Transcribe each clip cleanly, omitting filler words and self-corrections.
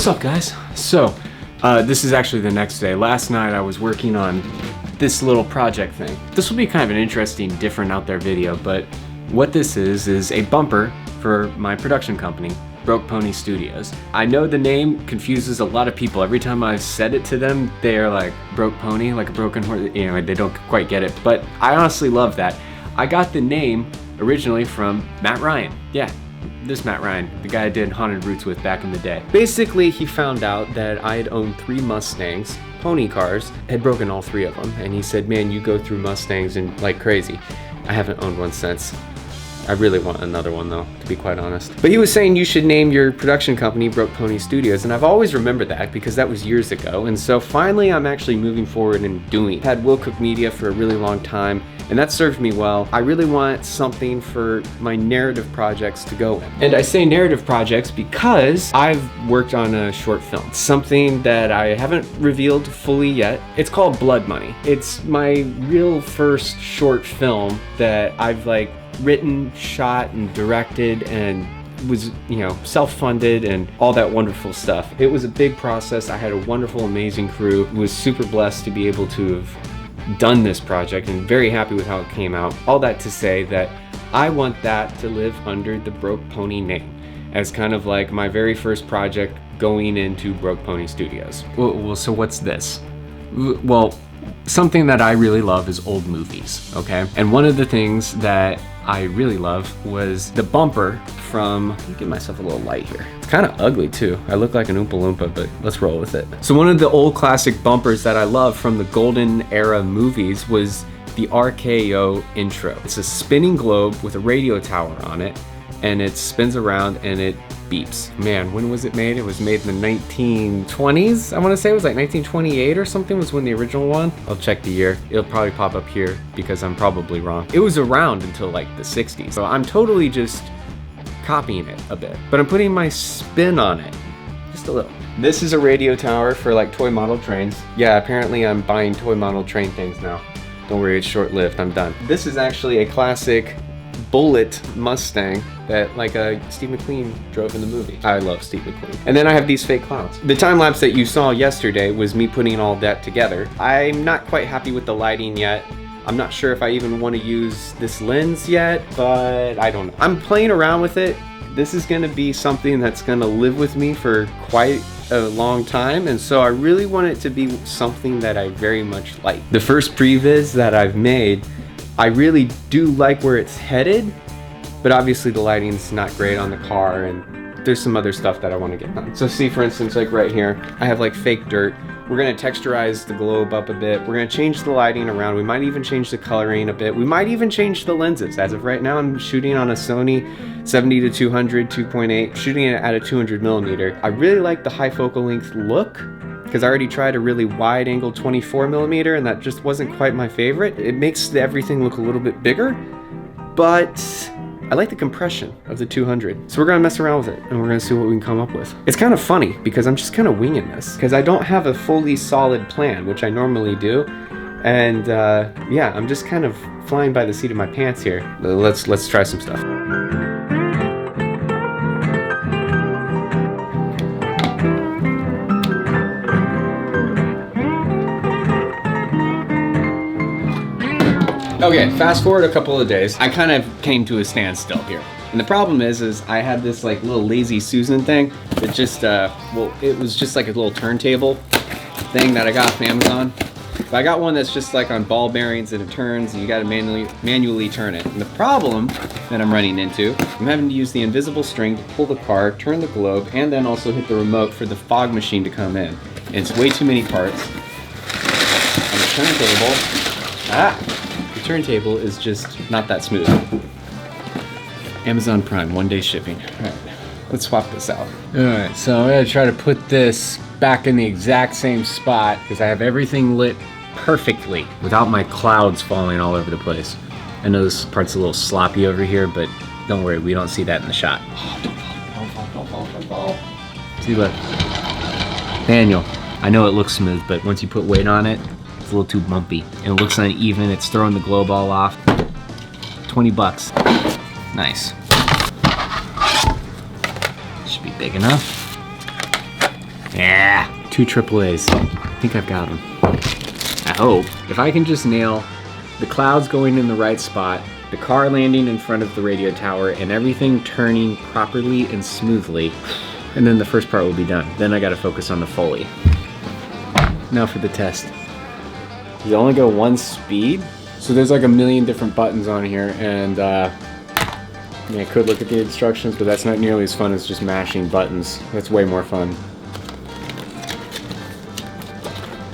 up, guys? So, this is actually the next day. Last night I was working on this little project thing. This will be kind of an interesting, different out there video, but what this is a bumper for my production company, Broke Pony Studios. I know the name confuses a lot of people. Every time I've said it to them, they're like, Broke Pony, like a broken horse, you know, they don't quite get it, but I honestly love that. I got the name originally from Matt Ryan. Yeah, this Matt Ryan, the guy I did Haunted Roots with back in the day. Basically, he found out that I had owned 3 Mustangs, pony cars, had broken all 3 of them, and he said, man, you go through Mustangs and like crazy. I haven't owned one since. I really want another one though, to be quite honest. But he was saying you should name your production company Broke Pony Studios, and I've always remembered that because that was years ago. And so finally I'm actually moving forward and doing it. Had Will Cook Media for a really long time, and that served me well. I really want something for my narrative projects to go in. And I say narrative projects because I've worked on a short film, something that I haven't revealed fully yet. It's called Blood Money. It's my real first short film that I've like written, shot, and directed, and was, you know, self-funded and all that wonderful stuff. It was a big process. I had a wonderful, amazing crew. Was super blessed to be able to have done this project and very happy with how it came out. All that to say that I want that to live under the Broke Pony name as kind of like my very first project going into Broke Pony Studios. Well, so what's this? Well, something that I really love is old movies, okay? And one of the things that I really love was the bumper from, let me give myself a little light here. It's kind of ugly too. I look like an Oompa Loompa, but let's roll with it. So one of the old classic bumpers that I love from the golden era movies was the RKO intro. It's a spinning globe with a radio tower on it, and it spins around and it beeps. Man, when was it made? It was made in the 1920s. I want to say it was like 1928 or something was when the original one. I'll check the year. It'll probably pop up here because I'm probably wrong. It was around until like the 60s. So I'm totally just copying it a bit, but I'm putting my spin on it, just a little. This is a radio tower for like toy model trains. Yeah, apparently I'm buying toy model train things now. Don't worry, it's short-lived, I'm done. This is actually a classic Bullet Mustang that like Steve McQueen drove in the movie. I love Steve McQueen. And then I have these fake clouds. The time lapse that you saw yesterday was me putting all that together. I'm not quite happy with the lighting yet. I'm not sure if I even want to use this lens yet, but I don't know. I'm playing around with it. This is gonna be something that's gonna live with me for quite a long time, and so I really want it to be something that I very much like. The first previs that I've made, I really do like where it's headed, but obviously the lighting's not great on the car, and there's some other stuff that I want to get done. So see, for instance, like right here, I have like fake dirt. We're gonna texturize the globe up a bit. We're gonna change the lighting around. We might even change the coloring a bit. We might even change the lenses. As of right now, I'm shooting on a Sony 70-200 2.8, shooting it at a 200mm. I really like the high focal length look, because I already tried a really wide angle 24mm and that just wasn't quite my favorite. It makes everything look a little bit bigger, but I like the compression of the 200. So we're gonna mess around with it and we're gonna see what we can come up with. It's kind of funny because I'm just kind of winging this because I don't have a fully solid plan, which I normally do. And yeah, I'm just kind of flying by the seat of my pants here. Let's try some stuff. Okay, fast forward a couple of days. I kind of came to a standstill here. And the problem is I had this like little Lazy Susan thing that just, well, it was just like a little turntable thing that I got from Amazon. But I got one that's just like on ball bearings and it turns and you gotta manually turn it. And the problem that I'm running into, I'm having to use the invisible string to pull the car, turn the globe, and then also hit the remote for the fog machine to come in. And it's way too many parts. On the turntable, the turntable is just not that smooth. Amazon Prime, 1-day shipping. All right, let's swap this out. All right, so I'm gonna try to put this back in the exact same spot because I have everything lit perfectly without my clouds falling all over the place. I know this part's a little sloppy over here, but don't worry, we don't see that in the shot. Don't fall. See, look. Daniel, I know it looks smooth, but once you put weight on it, it's a little too bumpy. And it looks uneven, it's throwing the globe all off. 20 bucks. Nice. Should be big enough. Yeah, 2 AAAs. I think I've got them. I hope. If I can just nail the clouds going in the right spot, the car landing in front of the radio tower, and everything turning properly and smoothly, and then the first part will be done. Then I gotta focus on the Foley. Now for the test. You only go 1 speed? So there's like a million different buttons on here, and I could look at the instructions, but that's not nearly as fun as just mashing buttons. That's way more fun.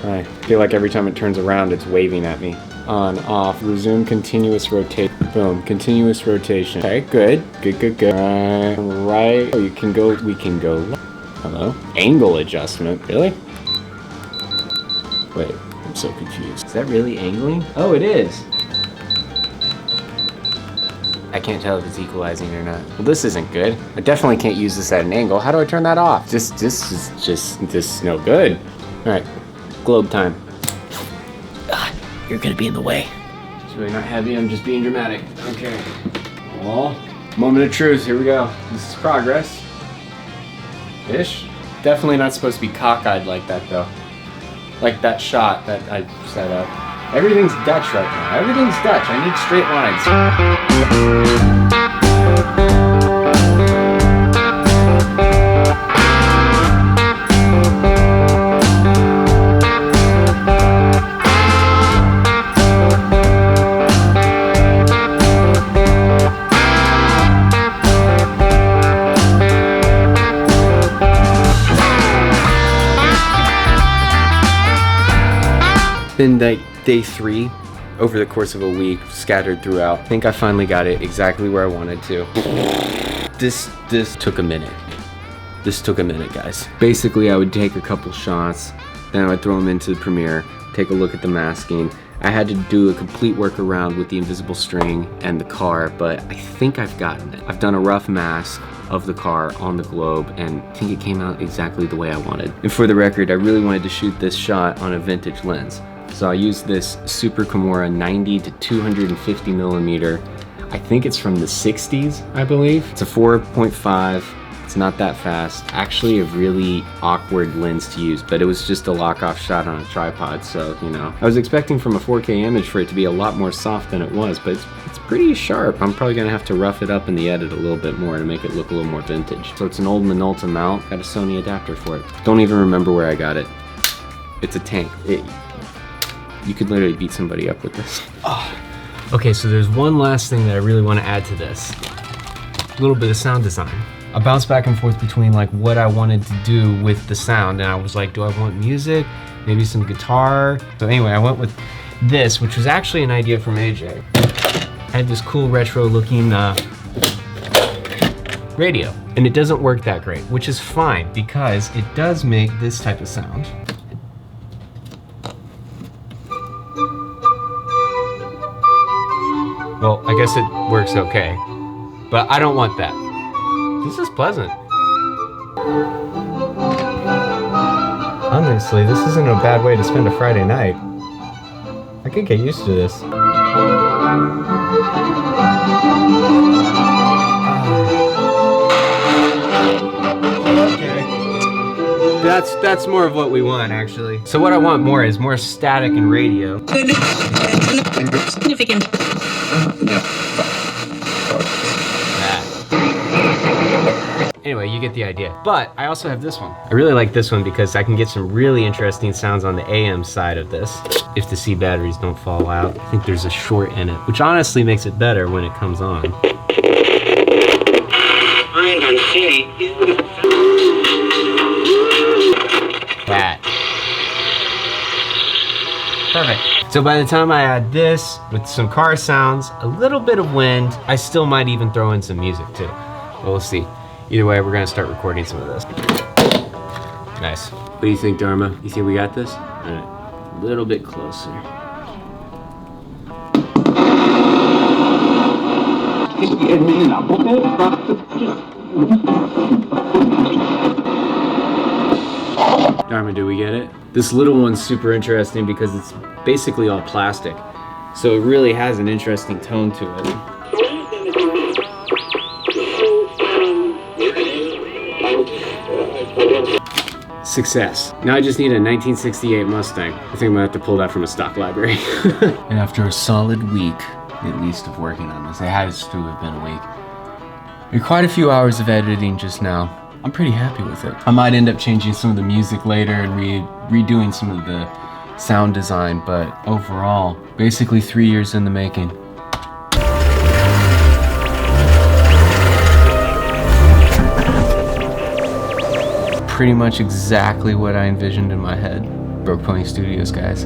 I feel like every time it turns around, it's waving at me. On, off, resume continuous rotation. Boom, continuous rotation. Okay, good, good, good, good. Right, oh, we can go. Hello? Angle adjustment, really? Wait, I'm so confused. Is that really angling? Oh, it is. I can't tell if it's equalizing or not. Well, this isn't good. I definitely can't use this at an angle. How do I turn that off? This is no good. All right, globe time. You're gonna be in the way. It's really not heavy, I'm just being dramatic. Okay. Well, moment of truth, here we go. This is progress. Ish. Definitely not supposed to be cockeyed like that though. Like that shot that I set up. Everything's Dutch right now. Everything's Dutch. I need straight lines. Been like day 3 over the course of a week, scattered throughout. I think I finally got it exactly where I wanted to. This took a minute. This took a minute, guys. Basically, I would take a couple shots, then I would throw them into the Premiere, take a look at the masking. I had to do a complete workaround with the invisible string and the car, but I think I've gotten it. I've done a rough mask of the car on the globe, and I think it came out exactly the way I wanted. And for the record, I really wanted to shoot this shot on a vintage lens. So I used this Super Kimura 90 to 250 millimeter. I think it's from the 60s, I believe. It's a 4.5. It's not that fast. Actually a really awkward lens to use, but it was just a lock-off shot on a tripod, so, you know. I was expecting from a 4K image for it to be a lot more soft than it was, but it's pretty sharp. I'm probably gonna have to rough it up in the edit a little bit more to make it look a little more vintage. So it's an old Minolta mount. Got a Sony adapter for it. Don't even remember where I got it. It's a tank. You could literally beat somebody up with this. Oh. Okay, so there's one last thing that I really want to add to this. A little bit of sound design. I bounced back and forth between like what I wanted to do with the sound, and I was like, do I want music? Maybe some guitar? So anyway, I went with this, which was actually an idea from AJ. I had this cool retro looking radio, and it doesn't work that great, which is fine because it does make this type of sound. Well, I guess it works okay, but I don't want that. This is pleasant. Honestly, this isn't a bad way to spend a Friday night. I could get used to this. Okay. That's more of what we want, actually. So what I want more is more static and radio. Significant. Anyway, you get the idea. But I also have this one. I really like this one because I can get some really interesting sounds on the AM side of this. If the C batteries don't fall out. I think there's a short in it, which honestly makes it better when it comes on. That. Perfect. So by the time I add this with some car sounds, a little bit of wind, I still might even throw in some music too. But we'll see. Either way, we're gonna start recording some of this. Nice. What do you think, Dharma? You think we got this? All right, a little bit closer. Dharma, do we get it? This little one's super interesting because it's basically all plastic. So it really has an interesting tone to it. Success. Now I just need a 1968 Mustang. I think I'm gonna have to pull that from a stock library. And after a solid week, at least, of working on this, it has to have been a week, and quite a few hours of editing just now, I'm pretty happy with it. I might end up changing some of the music later and redoing some of the sound design, but overall, basically 3 years in the making. Pretty much exactly what I envisioned in my head. Broke Pony Studios, guys.